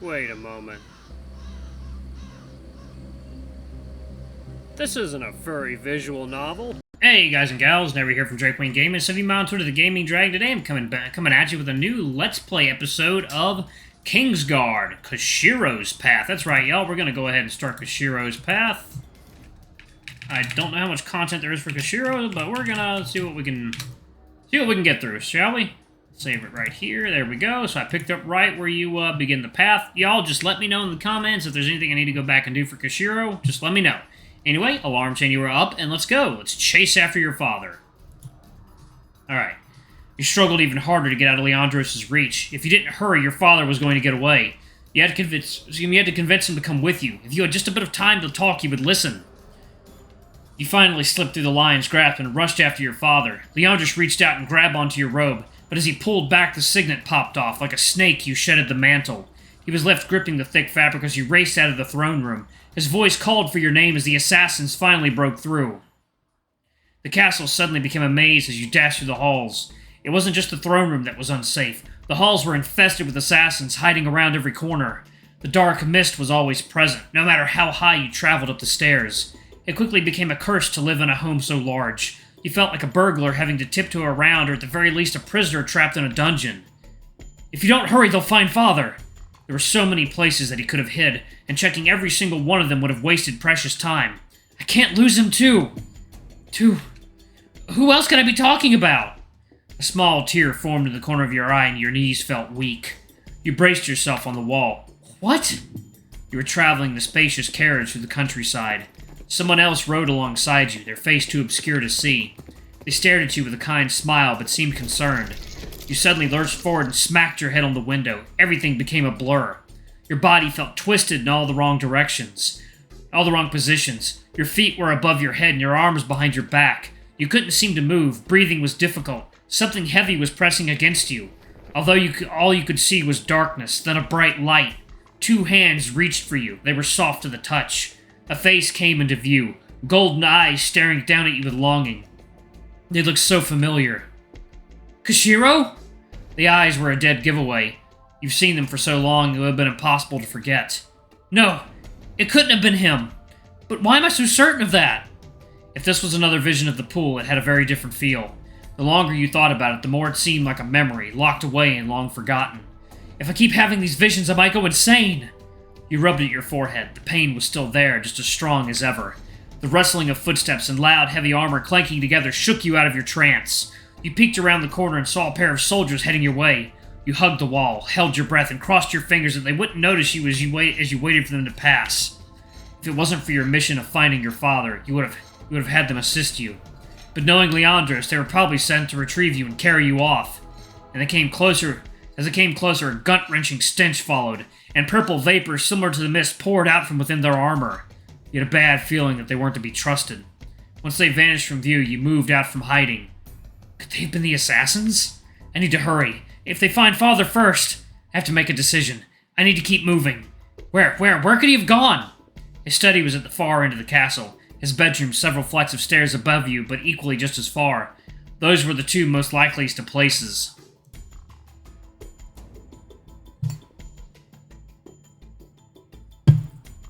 Wait a moment. This isn't a furry visual novel. Hey guys and gals, Never here from Drake Wayne Gaming. So if you on Twitter, the Gaming Drag, today I'm coming at you with a new Let's Play episode of Kingsguard, Koshiro's Path. That's right, y'all. We're gonna go ahead and start Koshiro's Path. I don't know how much content there is for Koshiro, but we're gonna see what we can get through, shall we? Save it right here. There we go. So I picked up right where you begin the path. Y'all just let me know in the comments if there's anything I need to go back and do for Koshiro. Just let me know. Anyway, alarm chain, you are up, and let's go. Let's chase after your father. Alright. You struggled even harder to get out of Leandros' reach. If you didn't hurry, your father was going to get away. You had to convince him to come with you. If you had just a bit of time to talk, he would listen. You finally slipped through the lion's grasp and rushed after your father. Leandros reached out and grabbed onto your robe, but as he pulled back, the signet popped off. Like a snake, you shedded the mantle. He was left gripping the thick fabric as you raced out of the throne room. His voice called for your name as the assassins finally broke through. The castle suddenly became a maze as you dashed through the halls. It wasn't just the throne room that was unsafe. The halls were infested with assassins hiding around every corner. The dark mist was always present, no matter how high you traveled up the stairs. It quickly became a curse to live in a home so large. You felt like a burglar having to tiptoe around, or at the very least a prisoner trapped in a dungeon. If you don't hurry, they'll find father! There were so many places that he could have hid, and checking every single one of them would have wasted precious time. I can't lose him too! Who else can I be talking about? A small tear formed in the corner of your eye and your knees felt weak. You braced yourself on the wall. What? You were traveling the spacious carriage through the countryside. Someone else rode alongside you, their face too obscure to see. They stared at you with a kind smile, but seemed concerned. You suddenly lurched forward and smacked your head on the window. Everything became a blur. Your body felt twisted in all the wrong directions. All the wrong positions. Your feet were above your head and your arms behind your back. You couldn't seem to move. Breathing was difficult. Something heavy was pressing against you. Although all you could see was darkness, then a bright light. Two hands reached for you. They were soft to the touch. A face came into view. Golden eyes staring down at you with longing. They looked so familiar. Koshiro? The eyes were a dead giveaway. You've seen them for so long it would have been impossible to forget. No, it couldn't have been him. But why am I so certain of that? If this was another vision of the pool, it had a very different feel. The longer you thought about it, the more it seemed like a memory, locked away and long forgotten. If I keep having these visions, I might go insane. You rubbed at your forehead. The pain was still there, just as strong as ever. The rustling of footsteps and loud, heavy armor clanking together shook you out of your trance. You peeked around the corner and saw a pair of soldiers heading your way. You hugged the wall, held your breath, and crossed your fingers that they wouldn't notice you as you waited for them to pass. If it wasn't for your mission of finding your father, you would have had them assist you. But knowing Leandros, they were probably sent to retrieve you and carry you off. And as it came closer, a gut-wrenching stench followed, and purple vapor similar to the mist poured out from within their armor. You had a bad feeling that they weren't to be trusted. Once they vanished from view, you moved out from hiding. Could they have been the assassins? I need to hurry. If they find father first, I have to make a decision. I need to keep moving. Where could he have gone? His study was at the far end of the castle. His bedroom several flights of stairs above you, but equally just as far. Those were the two most likeliest of places.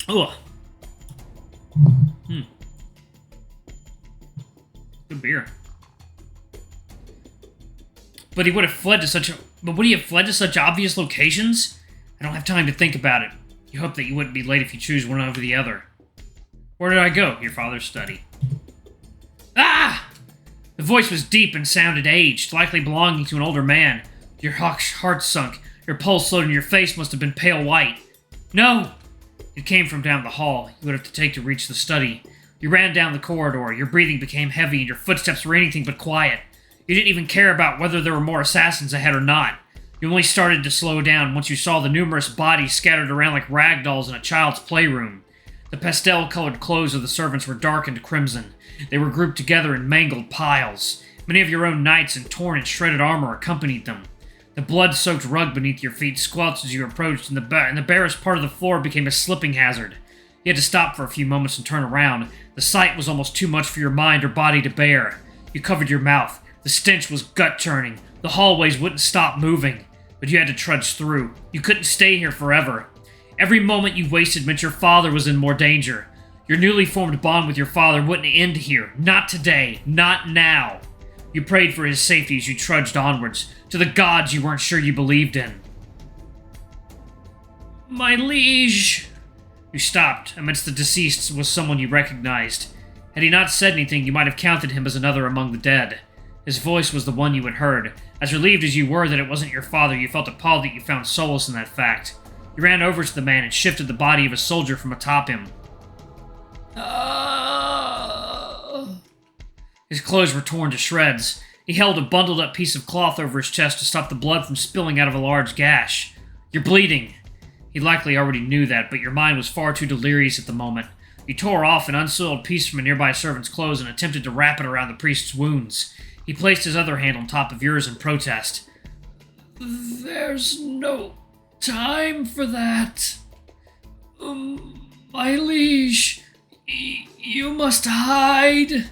Ugh. Good beer. But would he have fled to such obvious locations? I don't have time to think about it. You hope that you wouldn't be late if you choose one over the other. Where did I go? Your father's study. Ah! The voice was deep and sounded aged, likely belonging to an older man. Your heart sunk, your pulse slowed, and your face must have been pale white. No! It came from down the hall. You would have to take to reach the study. You ran down the corridor. Your breathing became heavy, and your footsteps were anything but quiet. You didn't even care about whether there were more assassins ahead or not. You only started to slow down once you saw the numerous bodies scattered around like rag dolls in a child's playroom. The pastel-colored clothes of the servants were darkened crimson. They were grouped together in mangled piles. Many of your own knights in torn and shredded armor accompanied them. The blood-soaked rug beneath your feet squelched as you approached, and the barest part of the floor became a slipping hazard. You had to stop for a few moments and turn around. The sight was almost too much for your mind or body to bear. You covered your mouth. The stench was gut-churning. The hallways wouldn't stop moving. But you had to trudge through. You couldn't stay here forever. Every moment you wasted meant your father was in more danger. Your newly formed bond with your father wouldn't end here. Not today. Not now. You prayed for his safety as you trudged onwards, to the gods you weren't sure you believed in. My liege... You stopped. Amidst the deceased was someone you recognized. Had he not said anything, you might have counted him as another among the dead. His voice was the one you had heard. As relieved as you were that it wasn't your father, you felt appalled that you found solace in that fact. You ran over to the man and shifted the body of a soldier from atop him. His clothes were torn to shreds. He held a bundled up piece of cloth over his chest to stop the blood from spilling out of a large gash. You're bleeding. He likely already knew that, but your mind was far too delirious at the moment. You tore off an unsoiled piece from a nearby servant's clothes and attempted to wrap it around the priest's wounds. He placed his other hand on top of yours in protest. There's no time for that. My liege, you must hide.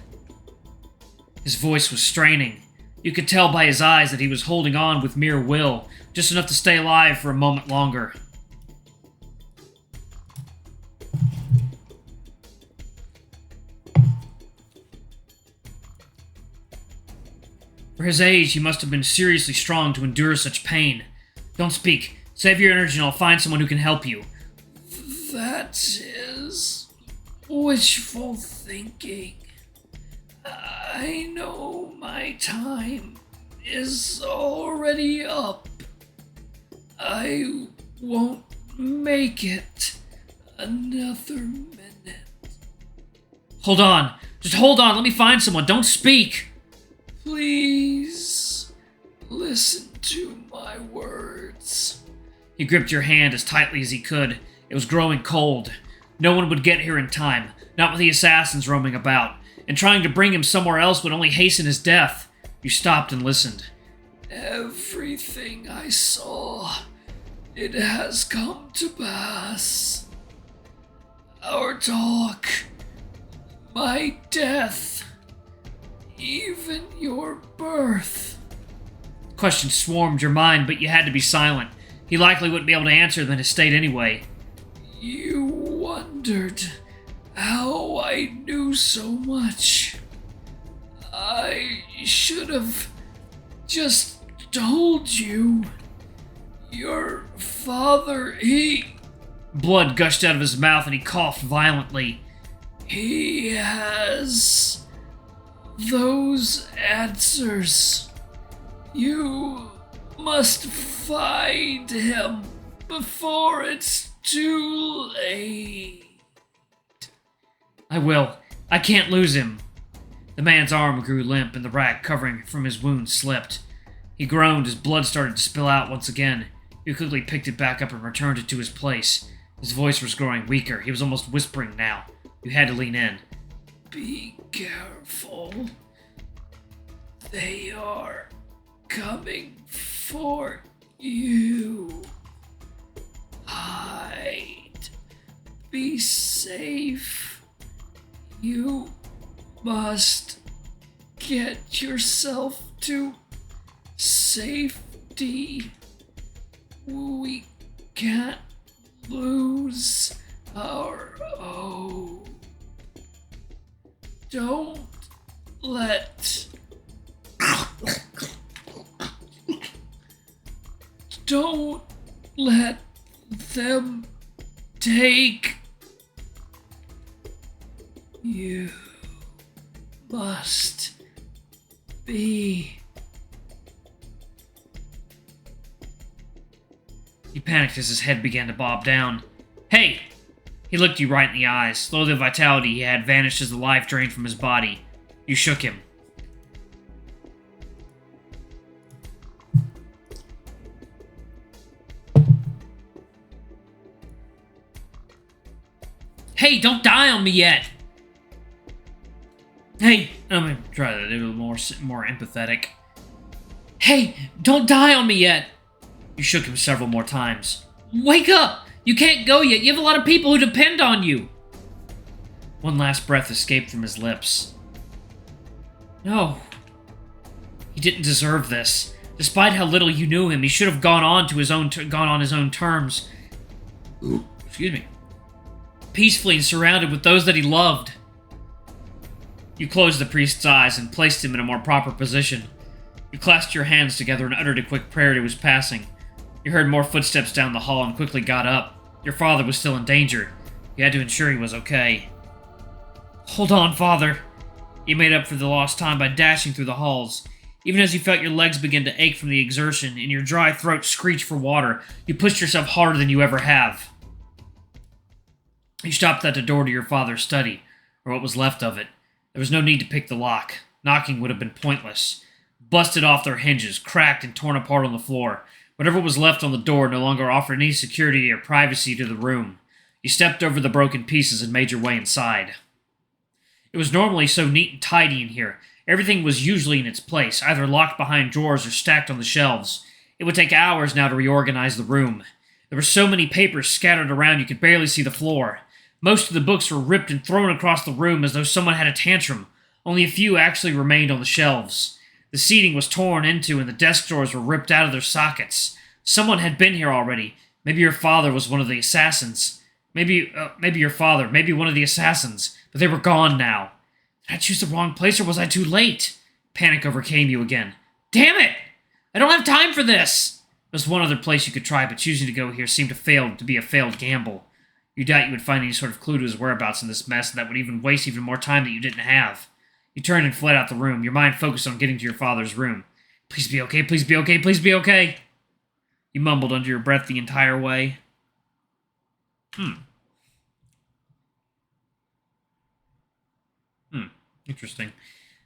His voice was straining. You could tell by his eyes that he was holding on with mere will, just enough to stay alive for a moment longer. For his age, he must have been seriously strong to endure such pain. Don't speak. Save your energy and I'll find someone who can help you. That is wishful thinking. I know my time is already up. I won't make it another minute. Hold on. Just hold on. Let me find someone. Don't speak. Please, listen to my words. He gripped your hand as tightly as he could. It was growing cold. No one would get here in time, not with the assassins roaming about, and trying to bring him somewhere else would only hasten his death. You stopped and listened. Everything I saw, it has come to pass. Our talk, my death, even your birth. Questions swarmed your mind, but you had to be silent. He likely wouldn't be able to answer them in his state anyway. You wondered how I knew so much. I should have just told you. Your father, Blood gushed out of his mouth and he coughed violently. He has those answers. You must find him before it's too late. I will. I can't lose him. The man's arm grew limp and the rag covering from his wound slipped. He groaned as blood started to spill out once again. You quickly picked it back up and returned it to his place. His voice was growing weaker. He was almost whispering now. You had to lean in. Be careful. They are coming for you. Hide. Be safe. You must get yourself to safety. We can't lose our hope. Don't let them take you. Must be. He panicked as his head began to bob down. Hey! He looked you right in the eyes. Slowly the vitality he had vanished as the life drained from his body. You shook him. Hey, don't die on me yet! Hey, I'm gonna try that a little more empathetic. Hey, don't die on me yet! You shook him several more times. Wake up! You can't go yet. You have a lot of people who depend on you. One last breath escaped from his lips. No. He didn't deserve this. Despite how little you knew him, he should have gone on his own terms. excuse me, peacefully and surrounded with those that he loved. You closed the priest's eyes and placed him in a more proper position. You clasped your hands together and uttered a quick prayer to his passing. You heard more footsteps down the hall and quickly got up. Your father was still in danger. You had to ensure he was okay. Hold on, Father. You made up for the lost time by dashing through the halls. Even as you felt your legs begin to ache from the exertion and your dry throat screech for water, you pushed yourself harder than you ever have. You stopped at the door to your father's study, or what was left of it. There was no need to pick the lock. Knocking would have been pointless. Busted off their hinges, cracked and torn apart on the floor. Whatever was left on the door no longer offered any security or privacy to the room. You stepped over the broken pieces and made your way inside. It was normally so neat and tidy in here. Everything was usually in its place, either locked behind drawers or stacked on the shelves. It would take hours now to reorganize the room. There were so many papers scattered around you could barely see the floor. Most of the books were ripped and thrown across the room as though someone had a tantrum. Only a few actually remained on the shelves. The seating was torn into and the desk drawers were ripped out of their sockets. Someone had been here already. Maybe your father was one of the assassins. Maybe your father, maybe one of the assassins. But they were gone now. Did I choose the wrong place or was I too late? Panic overcame you again. Damn it! I don't have time for this! There was one other place you could try, but choosing to go here seemed to be a failed gamble. You doubt you would find any sort of clue to his whereabouts in this mess, and that would even waste even more time that you didn't have. You turned and fled out the room, your mind focused on getting to your father's room. Please be okay, please be okay, please be okay! You mumbled under your breath the entire way. Interesting.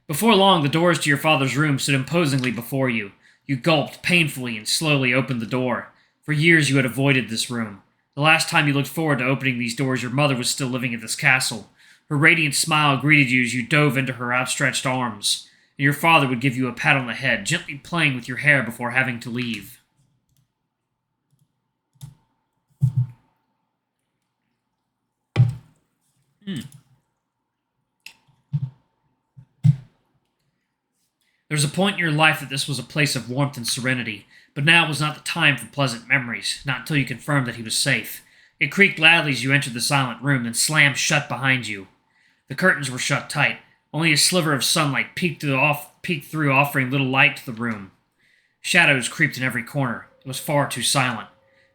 Before long, the doors to your father's room stood imposingly before you. You gulped painfully and slowly opened the door. For years you had avoided this room. The last time you looked forward to opening these doors, your mother was still living at this castle. Her radiant smile greeted you as you dove into her outstretched arms, and your father would give you a pat on the head, gently playing with your hair before having to leave. There was a point in your life that this was a place of warmth and serenity, but now was not the time for pleasant memories, not until you confirmed that he was safe. It creaked loudly as you entered the silent room, then slammed shut behind you. The curtains were shut tight. Only a sliver of sunlight peeked through, offering little light to the room. Shadows creeped in every corner. It was far too silent.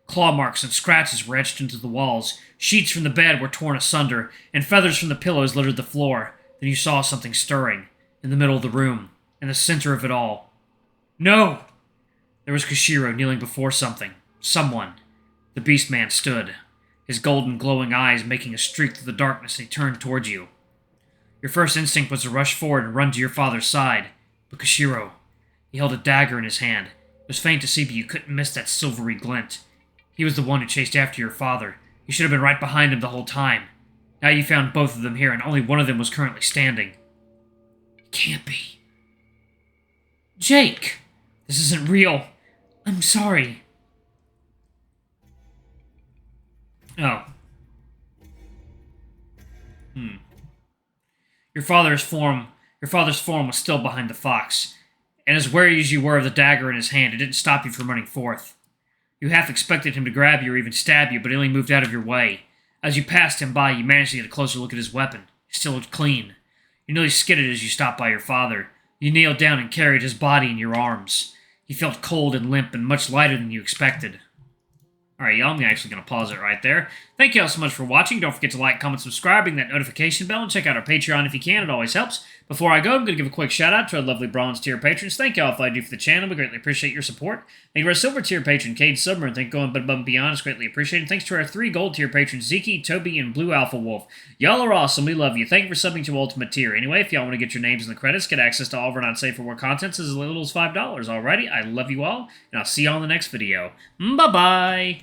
Claw marks and scratches were etched into the walls. Sheets from the bed were torn asunder, and feathers from the pillows littered the floor. Then you saw something stirring, in the middle of the room. In the center of it all. No! There was Koshiro kneeling before something. Someone. The beast man stood, his golden glowing eyes making a streak through the darkness, and he turned towards you. Your first instinct was to rush forward and run to your father's side. But Koshiro, he held a dagger in his hand. It was faint to see, but you couldn't miss that silvery glint. He was the one who chased after your father. You should have been right behind him the whole time. Now you found both of them here, and only one of them was currently standing. It can't be. Jake! This isn't real. I'm sorry. Oh. Your father's form was still behind the fox, and as wary as you were of the dagger in his hand, it didn't stop you from running forth. You half expected him to grab you or even stab you, but he only moved out of your way. As you passed him by, you managed to get a closer look at his weapon. He still looked clean. You nearly skidded as you stopped by your father. You kneeled down and carried his body in your arms. He felt cold and limp and much lighter than you expected. Alright, y'all, I'm actually going to pause it right there. Thank you all so much for watching. Don't forget to like, comment, subscribe, ring that notification bell, and check out our Patreon if you can. It always helps. Before I go, I'm going to give a quick shout out to our lovely bronze tier patrons. Thank you all for all you do for the channel. We greatly appreciate your support. Thank you to our silver tier patron, Cade Summer, and thank you going above and beyond. It's greatly appreciated. Thanks to our 3 gold tier patrons, Zeke, Toby, and Blue Alpha Wolf. Y'all are awesome. We love you. Thank you for subbing to Ultimate Tier. Anyway, if y'all want to get your names in the credits, get access to all of our not safe for work contents as little as $5. Alrighty, I love you all, and I'll see y'all in the next video. Bye-bye!